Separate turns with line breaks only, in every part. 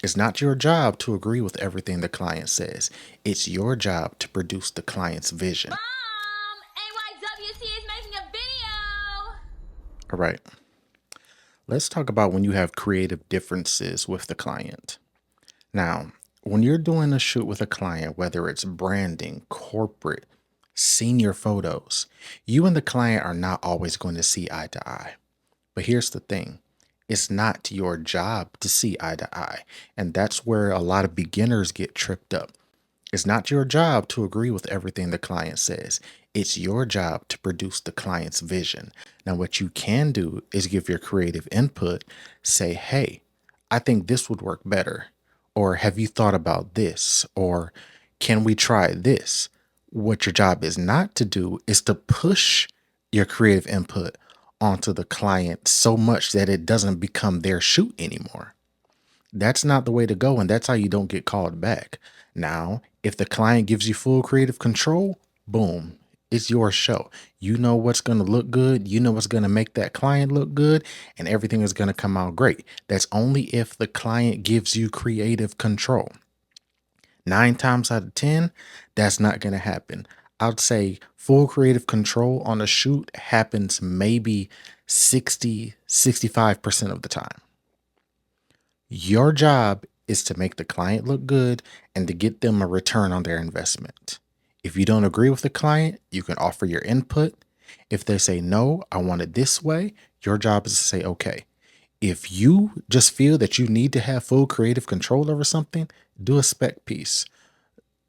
It's not your job to agree with everything the client says. It's your job to produce the client's vision.
Mom, AYWC is making a video.
All right. Let's talk about when you have creative differences with the client. Now, when you're doing a shoot with a client, whether it's branding, corporate, senior photos, you and the client are not always going to see eye to eye. But here's the thing. It's not your job to see eye to eye. And that's where a lot of beginners get tripped up. It's not your job to agree with everything the client says. It's your job to produce the client's vision. Now, what you can do is give your creative input, say, hey, I think this would work better. Or have you thought about this? Or can we try this? What your job is not to do is to push your creative input onto the client so much that it doesn't become their shoot anymore. That's not the way to go, and that's how you don't get called back. Now, if the client gives you full creative control, boom, it's your show. You know what's going to look good, you know what's going to make that client look good, and everything is going to come out great. That's only if the client gives you creative control. 9 times out of 10, that's not going to happen. I'd say full creative control on a shoot happens maybe 65% of the time. Your job is to make the client look good and to get them a return on their investment. If you don't agree with the client, you can offer your input. If they say, no, I want it this way, your job is to say, okay. If you just feel that you need to have full creative control over something, do a spec piece,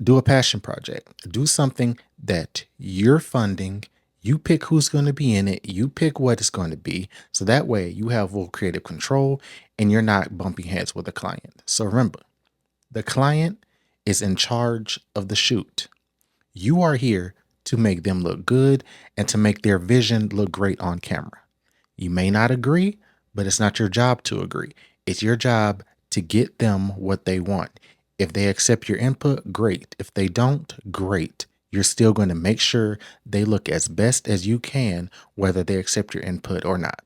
do a passion project, do something that you're funding. You pick who's going to be in it. You pick what it's going to be. So that way you have full creative control and you're not bumping heads with the client. So remember, the client is in charge of the shoot. You are here to make them look good and to make their vision look great on camera. You may not agree, but it's not your job to agree. It's your job to get them what they want. If they accept your input, great. If they don't, great. You're still going to make sure they look as best as you can, whether they accept your input or not.